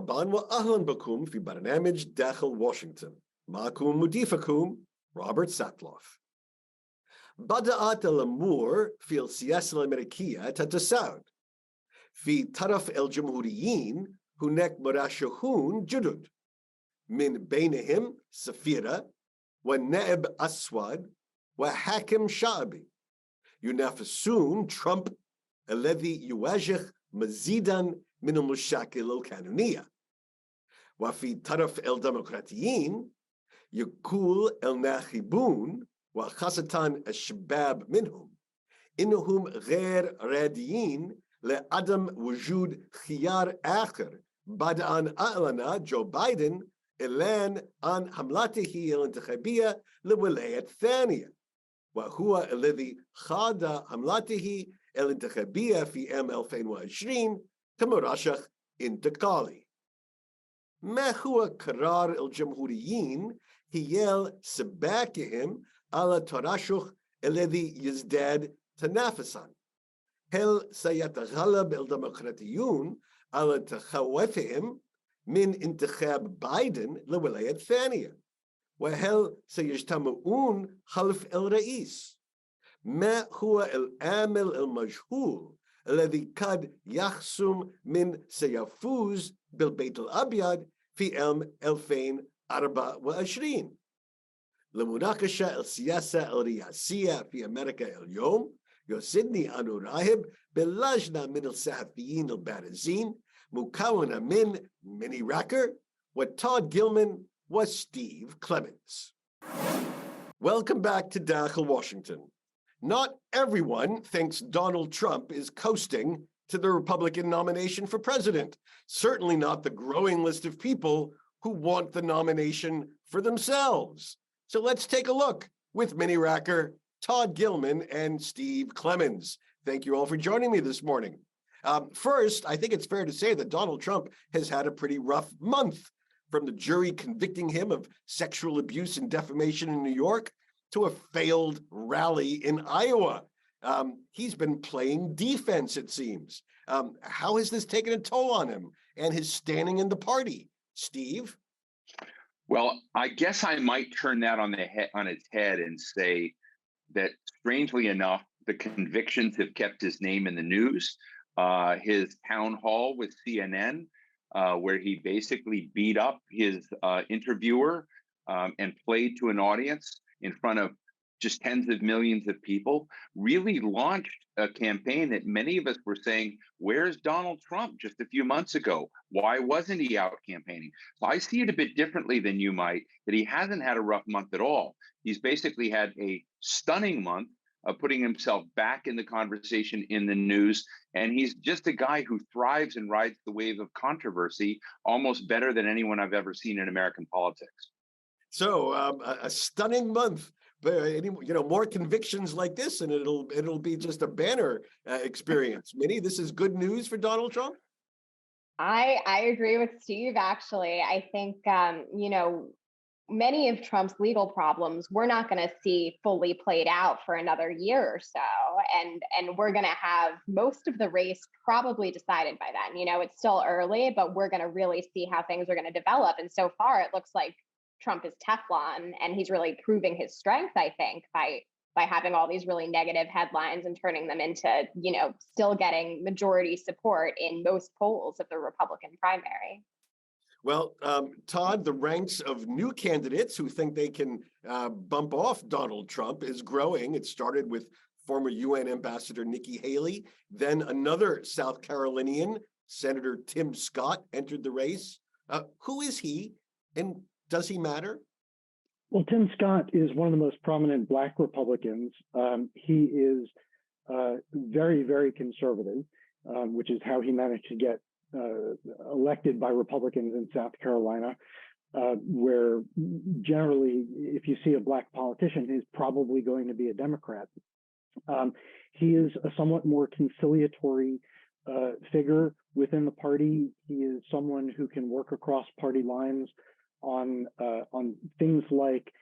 مرحبا وأهلا بكم في برنامج داخل واشنطن. معكم مضيفكم روبرت ساتلوف. بدأت الأمور في السياسة الأميركية تتصاعد. في طرف الجمهوريين هناك مرشحون جدد، من بينهم سفيرة ونائب أسود وحاكم شعبي، ينافسون ترامب الذي يواجه مزيدا من المشاكل القانونية. وفي طرف الديمقراطيين يقول الناخبون وخاصة الشباب منهم إنهم غير راضيين لعدم وجود خيار آخر بعد أن أعلن جو بايدن إعلان عن حملته الانتخابية للولاية الثانية، وهو الذي خاض حملته الانتخابية في عام 2020 كمرشح انتقالي. ما هو قرار الجمهوريين حيال سباقهم على الترشح الذي يزداد تنافسا؟ هل سيتغلب الديمقراطيون على تخوفهم من انتخاب بايدن للولاية الثانية؟ وهل سيجتمعون خلف الرئيس؟ ما هو العامل المجهول الذي قد يحسم من سيفوز بالبيت الأبيض في عام 2024؟ لمناقشة السياسة الرئاسية في أمريكا اليوم يسعدني أن أرحب باللجنة من الصحفيين البارزين مكونة من ميني راكر وتود جيلمان وستيف كليمنز. Welcome back to Dakhel, Washington. Not everyone thinks Donald Trump is coasting to the Republican nomination for president. Certainly not the growing list of people who want the nomination for themselves. So let's take a look with Minnie Racker, Todd Gilman, and Steve Clemens. Thank you all for joining me this morning. First, I think it's fair to say that Donald Trump has had a pretty rough month, from the jury convicting him of sexual abuse and defamation in New York to a failed rally in Iowa. He's been playing defense, it seems. How has this taken a toll on him and his standing in the party? Steve? Well, I guess I might turn that on its head and say that, strangely enough, the convictions have kept his name in the news. His town hall with CNN, where he basically beat up his interviewer and played to an audience in front of just tens of millions of people, really launched a campaign that many of us were saying, where's Donald Trump just a few months ago? Why wasn't he out campaigning? So I see it a bit differently than you might, that he hasn't had a rough month at all. He's basically had a stunning month of putting himself back in the conversation in the news. And he's just a guy who thrives and rides the wave of controversy almost better than anyone I've ever seen in American politics. So a stunning month. More convictions like this, and it'll be just a banner experience. Minnie, this is good news for Donald Trump. I agree with Steve. Actually, I think many of Trump's legal problems we're not going to see fully played out for another year or so, and we're going to have most of the race probably decided by then. It's still early, but we're going to really see how things are going to develop. And so far, it looks like Trump is Teflon, and he's really proving his strength, I think, by having all these really negative headlines and turning them into, still getting majority support in most polls of the Republican primary. Well, Todd, the ranks of new candidates who think they can bump off Donald Trump is growing. It started with former UN Ambassador Nikki Haley, then another South Carolinian, Senator Tim Scott, entered the race. Who is he, and does he matter? Well, Tim Scott is one of the most prominent Black Republicans. He is very, very conservative, which is how he managed to get elected by Republicans in South Carolina, where generally, if you see a Black politician, he's probably going to be a Democrat. He is a somewhat more conciliatory figure within the party. He is someone who can work across party lines on things like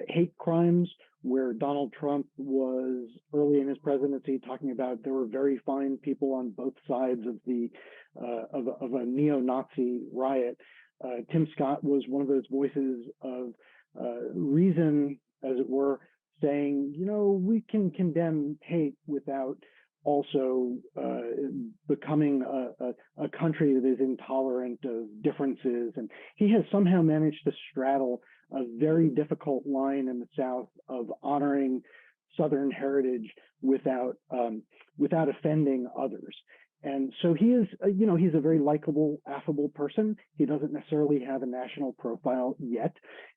hate crimes, where Donald Trump was early in his presidency talking about there were very fine people on both sides of the of a neo-Nazi riot. Tim Scott was one of those voices of reason, as it were, saying, we can condemn hate without also becoming a country that is intolerant of differences. And he has somehow managed to straddle a very difficult line in the South of honoring Southern heritage without offending others. And so he is, he's a very likable, affable person. He doesn't necessarily have a national profile yet.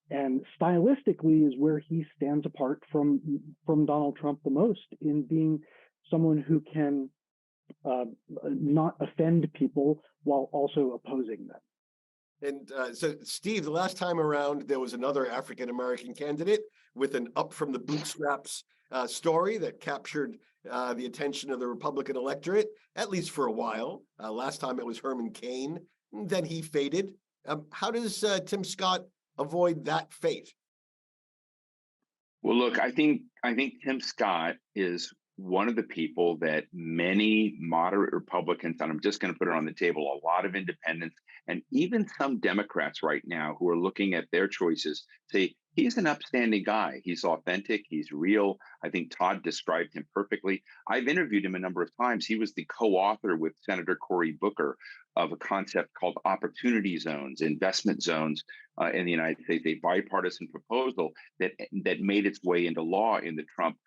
And stylistically is where he stands apart from Donald Trump the most, in being someone who can not offend people while also opposing them. And so, Steve, the last time around, there was another African-American candidate with an up from the bootstraps story that captured the attention of the Republican electorate, at least for a while. Last time it was Herman Cain, then he faded. How does Tim Scott avoid that fate? Well, look, I think Tim Scott is one of the people that many moderate Republicans, and I'm just going to put it on the table, a lot of independents, and even some Democrats right now who are looking at their choices say, he's an upstanding guy. He's authentic. He's real. I think Todd described him perfectly. I've interviewed him a number of times. He was the co-author with Senator Cory Booker of a concept called opportunity zones, investment zones in the United States, a bipartisan proposal that made its way into law in the Trump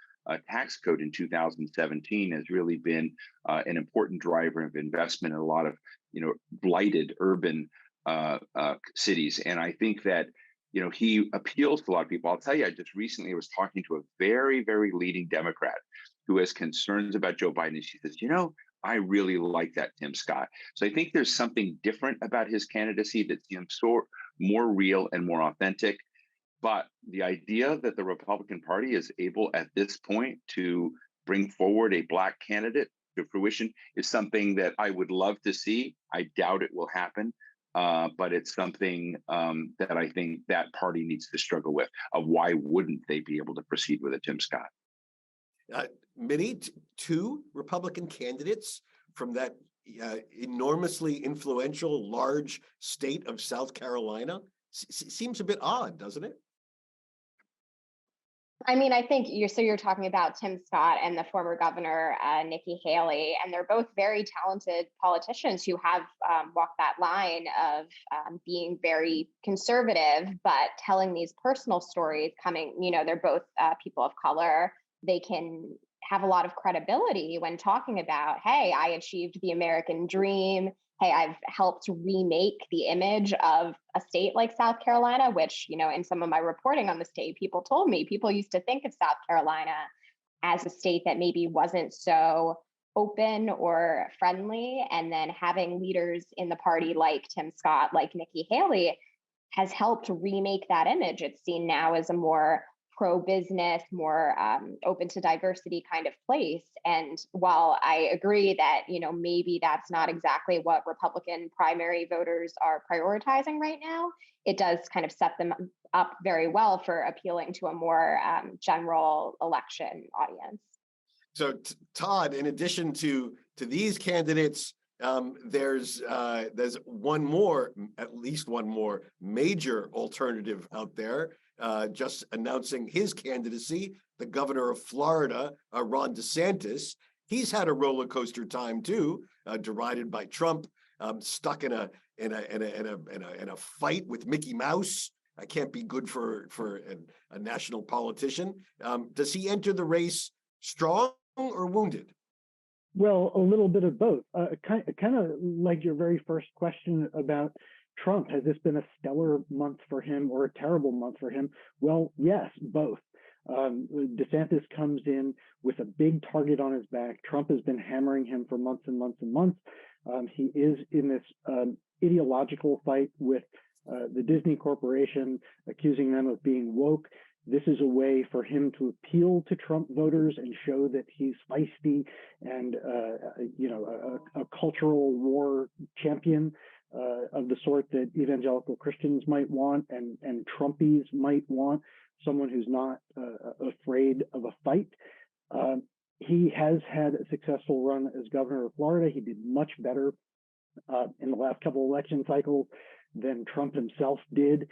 tax code in 2017, has really been an important driver of investment in a lot of blighted urban cities. And I think that he appeals to a lot of people. I'll tell you, I just recently was talking to a very, very leading Democrat who has concerns about Joe Biden. And she says, I really like that Tim Scott. So I think there's something different about his candidacy that seems more real and more authentic. But the idea that the Republican Party is able at this point to bring forward a Black candidate to fruition is something that I would love to see. I doubt it will happen, but it's something that I think that party needs to struggle with. Why wouldn't they be able to proceed with a Tim Scott? Minnie, two Republican candidates from that enormously influential, large state of South Carolina seems a bit odd, doesn't it? I mean, I think you're talking about Tim Scott and the former governor, Nikki Haley, and they're both very talented politicians who have walked that line of being very conservative, but telling these personal stories they're both people of color. They can have a lot of credibility when talking about, hey, I achieved the American dream. Hey, I've helped remake the image of a state like South Carolina, which, in some of my reporting on the state, people told me people used to think of South Carolina as a state that maybe wasn't so open or friendly. And then having leaders in the party like Tim Scott, like Nikki Haley, has helped remake that image. It's seen now as a more pro-business, more open to diversity kind of place. And while I agree that, maybe that's not exactly what Republican primary voters are prioritizing right now, it does kind of set them up very well for appealing to a more general election audience. So, Todd, in addition to these candidates, there's one more, at least one more major alternative out there, just announcing his candidacy, the governor of Florida, Ron DeSantis. He's had a roller coaster time too, derided by Trump, stuck in a fight with Mickey Mouse. I can't be good for a national politician. Does he enter the race strong or wounded? Well, a little bit of both. Kind of like your very first question about Trump. Has this been a stellar month for him or a terrible month for him? Well, yes, both. DeSantis comes in with a big target on his back. Trump has been hammering him for months and months and months. He is in this ideological fight with the Disney Corporation, accusing them of being woke. This is a way for him to appeal to Trump voters and show that he's feisty and a cultural war champion of the sort that evangelical Christians might want and Trumpies might want, someone who's not afraid of a fight. He has had a successful run as governor of Florida. He did much better in the last couple election cycles than Trump himself did.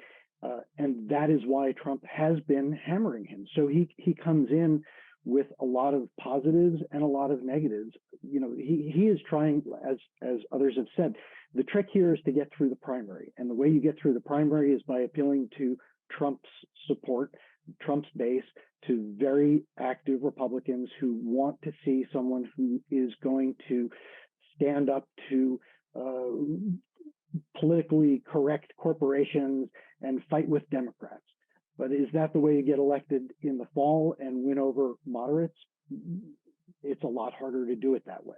And that is why Trump has been hammering him. So he comes in with a lot of positives and a lot of negatives. You know, he is trying, as others have said, the trick here is to get through the primary. And the way you get through the primary is by appealing to Trump's support, Trump's base, to very active Republicans who want to see someone who is going to stand up to politically correct corporations and fight with Democrats. But is that the way you get elected in the fall and win over moderates? It's a lot harder to do it that way.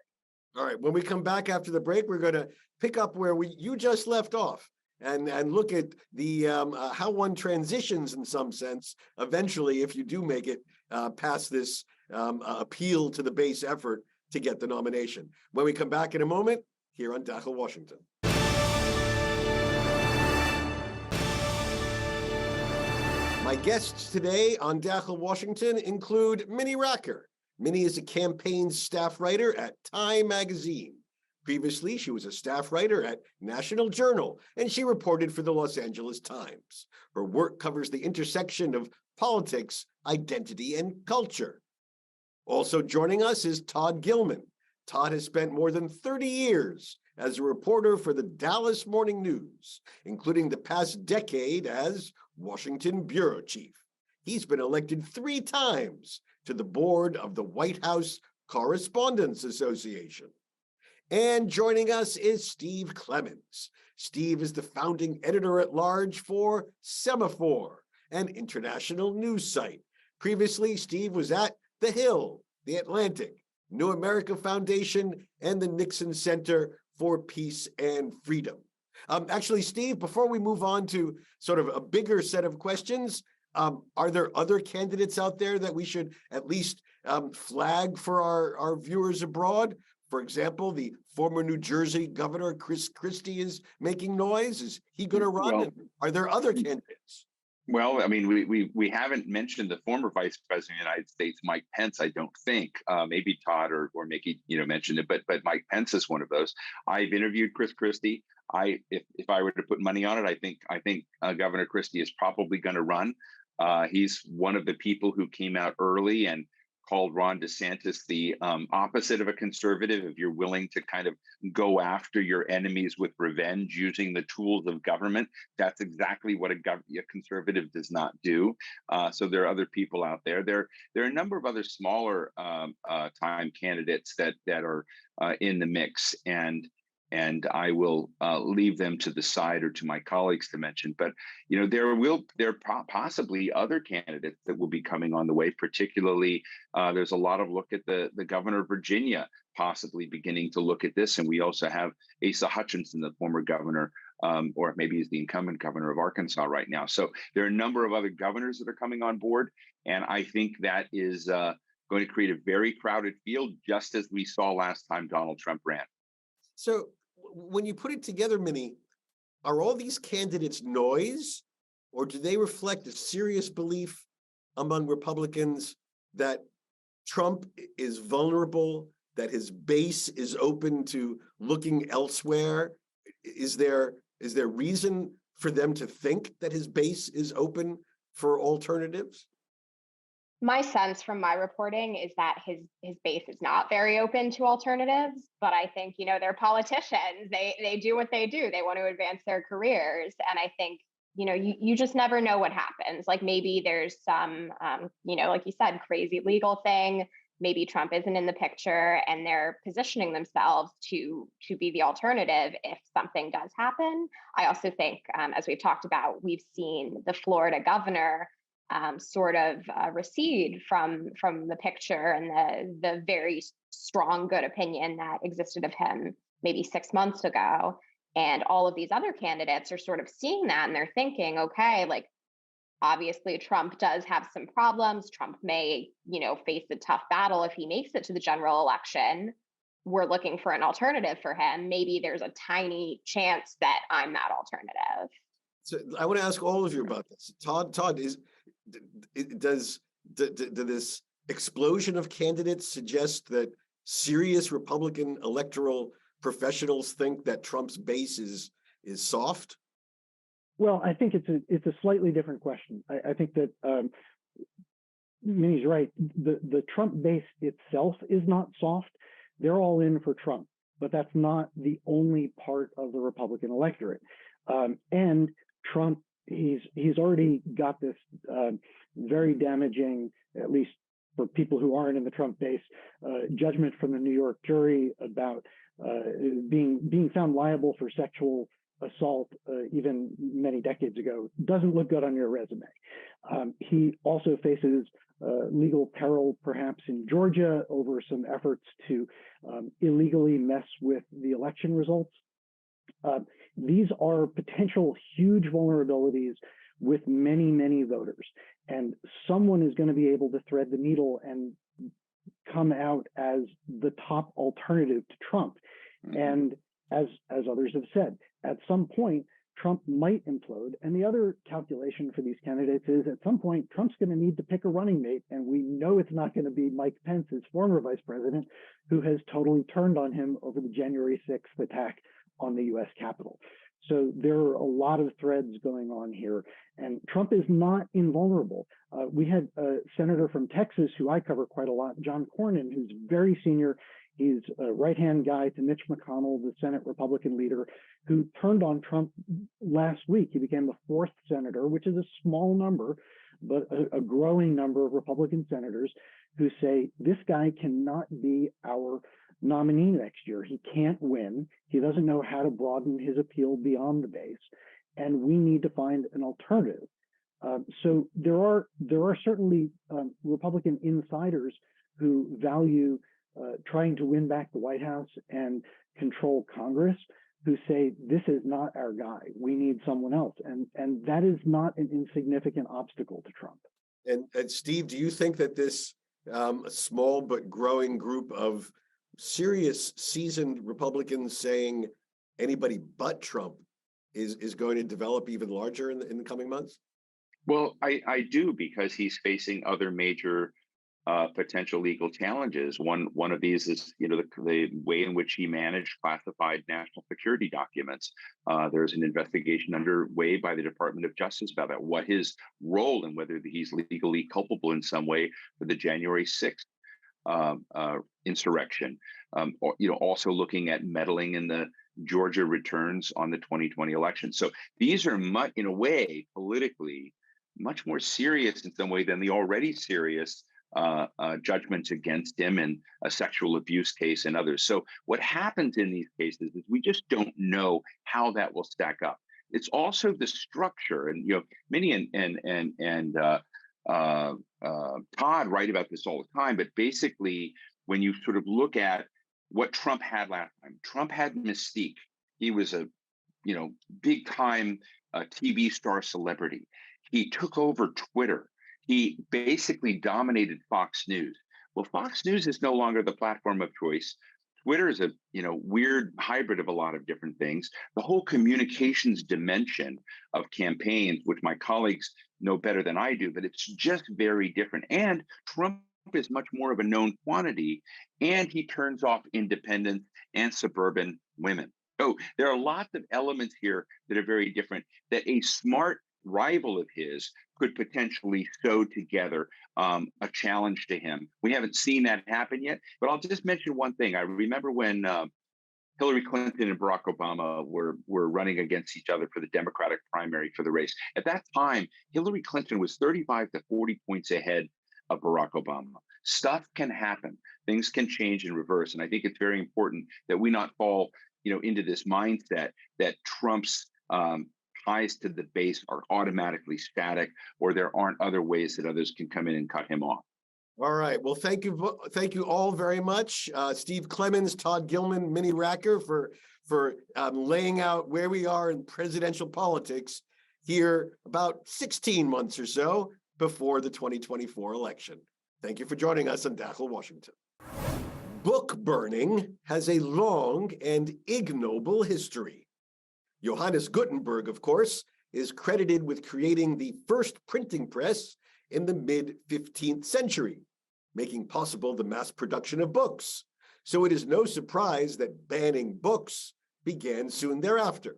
All right, when we come back after the break, we're going to pick up where you just left off and look at the how one transitions in some sense eventually, if you do make it past this appeal to the base effort to get the nomination. When we come back in a moment, here on Dachel Washington. My guests today on Dachel Washington include Minnie Racker. Minnie is a campaign staff writer at Time magazine. Previously, she was a staff writer at National Journal, and she reported for the Los Angeles Times. Her work covers the intersection of politics, identity, and culture. Also joining us is Todd Gilman. Todd has spent more than 30 years as a reporter for the Dallas Morning News, including the past decade as Washington bureau chief. He's been elected 3 times to the board of the White House Correspondents Association. And joining us is Steve Clemons. Steve is the founding editor-at-large for Semaphore, an international news site. Previously, Steve was at The Hill, The Atlantic, New America Foundation, and the Nixon Center for Peace and Freedom. Actually, Steve, before we move on to sort of a bigger set of questions, are there other candidates out there that we should at least flag for our viewers abroad? For example, the former New Jersey governor, Chris Christie, is making noise. Is he going to run? Well, are there other candidates? Well, I mean, we haven't mentioned the former Vice President of the United States, Mike Pence. I don't think. Maybe Todd or Mickey, mentioned it, but Mike Pence is one of those. I've interviewed Chris Christie. If I were to put money on it, I think Governor Christie is probably going to run. He's one of the people who came out early and called Ron DeSantis the opposite of a conservative. If you're willing to kind of go after your enemies with revenge using the tools of government, that's exactly what a conservative does not do. So there are other people out there. There are a number of other smaller time candidates that are in the mix, and I will leave them to the side or to my colleagues to mention. But there are possibly other candidates that will be coming on the way. Particularly, there's a lot of look at the governor of Virginia possibly beginning to look at this, and we also have Asa Hutchinson, the former governor, or maybe he's the incumbent governor of Arkansas right now. So there are a number of other governors that are coming on board, and I think that is going to create a very crowded field, just as we saw last time Donald Trump ran. So when you put it together, Minnie, are all these candidates noise, or do they reflect a serious belief among Republicans that Trump is vulnerable, that his base is open to looking elsewhere? Is there reason for them to think that his base is open for alternatives? My sense from my reporting is that his base is not very open to alternatives, but I think, they're politicians. They do what they do. They want to advance their careers. And I think, you just never know what happens. Like maybe there's some, like you said, crazy legal thing. Maybe Trump isn't in the picture and they're positioning themselves to be the alternative if something does happen. I also think, as we've talked about, we've seen the Florida governor sort of recede from the picture and the very strong good opinion that existed of him maybe 6 months ago. And all of these other candidates are sort of seeing that and they're thinking, okay, like obviously Trump does have some problems. Trump may, face a tough battle if he makes it to the general election. We're looking for an alternative for him. Maybe there's a tiny chance that I'm that alternative. So I want to ask all of you about this. Todd, does this explosion of candidates suggest that serious Republican electoral professionals think that Trump's base is soft? Well, I think it's a slightly different question. I think that Minnie's right. The Trump base itself is not soft. They're all in for Trump, but that's not the only part of the Republican electorate. And Trump, he's already got this very damaging, at least for people who aren't in the Trump base, judgment from the New York jury about being found liable for sexual assault even many decades ago. Doesn't look good on your resume. He also faces legal peril, perhaps in Georgia, over some efforts to illegally mess with the election results. These are potential huge vulnerabilities with many, many voters. And someone is going to be able to thread the needle and come out as the top alternative to Trump. Mm-hmm. And as others have said, at some point, Trump might implode. And the other calculation for these candidates is at some point, Trump's going to need to pick a running mate. And we know it's not going to be Mike Pence, his former vice president, who has totally turned on him over the January 6th attack on the US Capitol. So there are a lot of threads going on here. And Trump is not invulnerable. We had a senator from Texas who I cover quite a lot, John Cornyn, who's very senior. He's a right-hand guy to Mitch McConnell, the Senate Republican leader, who turned on Trump last week. He became the fourth senator, which is a small number, but a growing number of Republican senators who say, this guy cannot be our nominee next year. He can't win. He doesn't know how to broaden his appeal beyond the base, and we need to find an alternative. So there are certainly Republican insiders who value trying to win back the White House and control Congress, who say, this is not our guy. We need someone else. And that is not an insignificant obstacle to Trump. And Steve, do you think that this small but growing group of serious, seasoned Republicans saying anybody but Trump is going to develop even larger in the coming months? Well, I do, because he's facing other major potential legal challenges. One of these is, the way in which he managed classified national security documents. There's an investigation underway by the Department of Justice about that, what his role and whether he's legally culpable in some way for the January 6th insurrection. Also looking at meddling in the Georgia returns on the 2020 election. So these are in a way, politically, much more serious in some way than the already serious judgments against him in a sexual abuse case and others. So what happens in these cases is we just don't know how that will stack up. It's also the structure, and Minnie and Todd write about this all the time. But basically, when you sort of look at what Trump had last time, Trump had mystique. He was a big time TV star celebrity. He took over Twitter. He basically dominated Fox News. Well, Fox News is no longer the platform of choice. Twitter is a weird hybrid of a lot of different things. The whole communications dimension of campaigns, which my colleagues know better than I do, but it's just very different. And Trump is much more of a known quantity, and he turns off independents and suburban women. So there are lots of elements here that are very different that a smart rival of his could potentially sew together a challenge to him. We haven't seen that happen yet, but I'll just mention one thing. I remember when Hillary Clinton and Barack Obama were running against each other for the Democratic primary for the race. At that time, Hillary Clinton was 35 to 40 points ahead of Barack Obama. Stuff can happen. Things can change in reverse. And I think it's very important that we not fall into this mindset that Trump's ties to the base are automatically static, or there aren't other ways that others can come in and cut him off. All right. Well, thank you all very much, Steve Clemens, Todd Gilman, Minnie Racker, for laying out where we are in presidential politics here about 16 months or so before the 2024 election. Thank you for joining us on Dakhel, Washington. Book burning has a long and ignoble history. Johannes Gutenberg, of course, is credited with creating the first printing press in the mid-15th century, making possible the mass production of books. So it is no surprise that banning books began soon thereafter,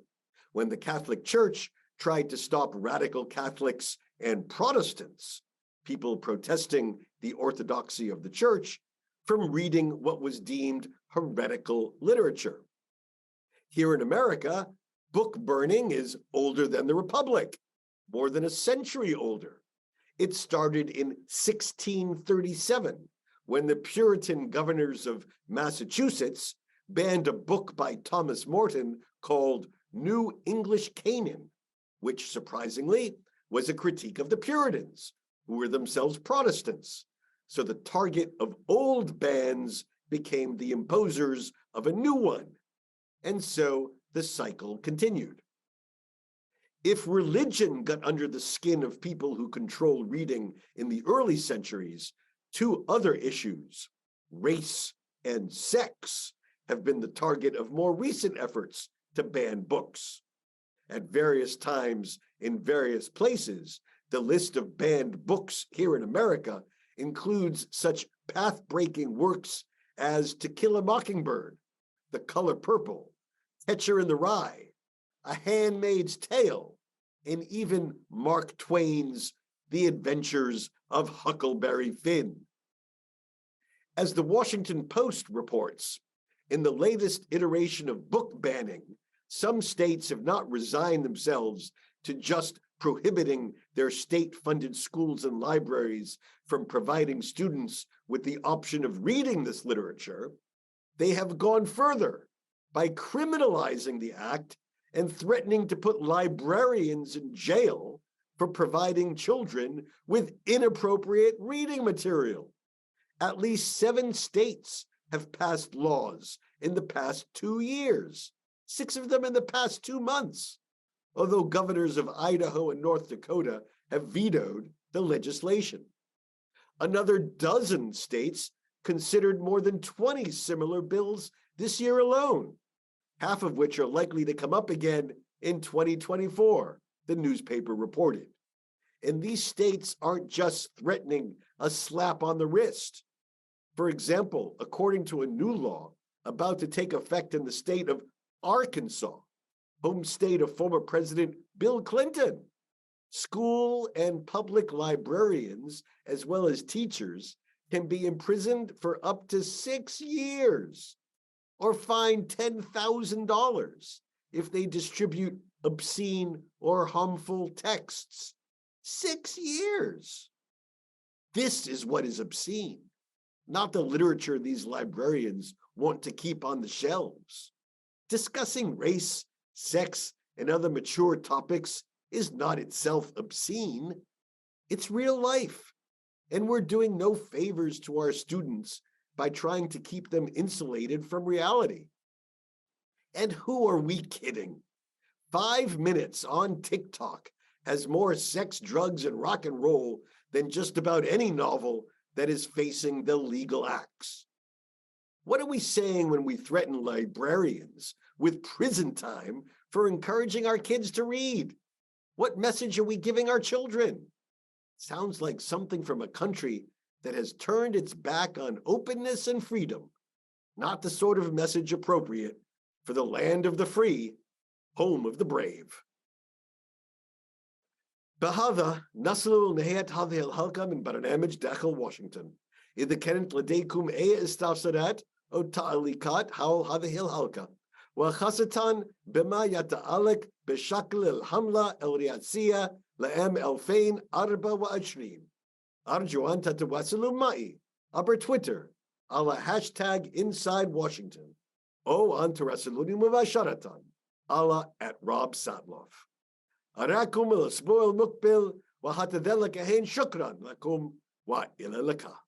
when the Catholic Church tried to stop radical Catholics and Protestants, people protesting the orthodoxy of the church, from reading what was deemed heretical literature. Here in America, book burning is older than the Republic, more than a century older. It started in 1637, when the Puritan governors of Massachusetts banned a book by Thomas Morton called New English Canaan, which surprisingly was a critique of the Puritans, who were themselves Protestants. So the target of old bans became the imposers of a new one. And so the cycle continued. If religion got under the skin of people who controlled reading in the early centuries, two other issues, race and sex, have been the target of more recent efforts to ban books. At various times, in various places, the list of banned books here in America includes such path-breaking works as To Kill a Mockingbird, The Color Purple, Catcher in the Rye, A Handmaid's Tale, and even Mark Twain's The Adventures of Huckleberry Finn. As the Washington Post reports, in the latest iteration of book banning, some states have not resigned themselves to just prohibiting their state-funded schools and libraries from providing students with the option of reading this literature. They have gone further by criminalizing the act and threatening to put librarians in jail for providing children with inappropriate reading material. At least 7 states have passed laws in the past 2 years, 6 of them in the past 2 months, although governors of Idaho and North Dakota have vetoed the legislation. Another dozen states considered more than 20 similar bills this year alone, half of which are likely to come up again in 2024, the newspaper reported. And these states aren't just threatening a slap on the wrist. For example, according to a new law about to take effect in the state of Arkansas, home state of former President Bill Clinton, school and public librarians, as well as teachers, can be imprisoned for up to 6 years or fined $10,000 if they distribute obscene or harmful texts. 6 years. This is what is obscene, not the literature these librarians want to keep on the shelves. Discussing race, sex, and other mature topics is not itself obscene. It's real life, and we're doing no favors to our students by trying to keep them insulated from reality. And who are we kidding? 5 minutes on TikTok has more sex, drugs, and rock and roll than just about any novel that is facing the legal axe. What are we saying when we threaten librarians with prison time for encouraging our kids to read? What message are we giving our children? Sounds like something from a country that has turned its back on openness and freedom, not the sort of message appropriate for the land of the free, home of the brave. بهذا نصل لنهاية هذه الحلقة من برنامج داخل واشنطن. إذا كانت لديكم أي استفسارات أو تعليقات حول هذه الحلقة، وخاصة بما يتعلق بشكل الحملة الرئاسية لعام 2024، أرجو أن تتواصلوا معي عبر تويتر على هاشتاج InsideWashington أو أن تراسلوني مباشرة على @RobSatloff. أراكم الأسبوع المقبل، وحتى ذلك حين شكرا لكم وإلى اللقاء.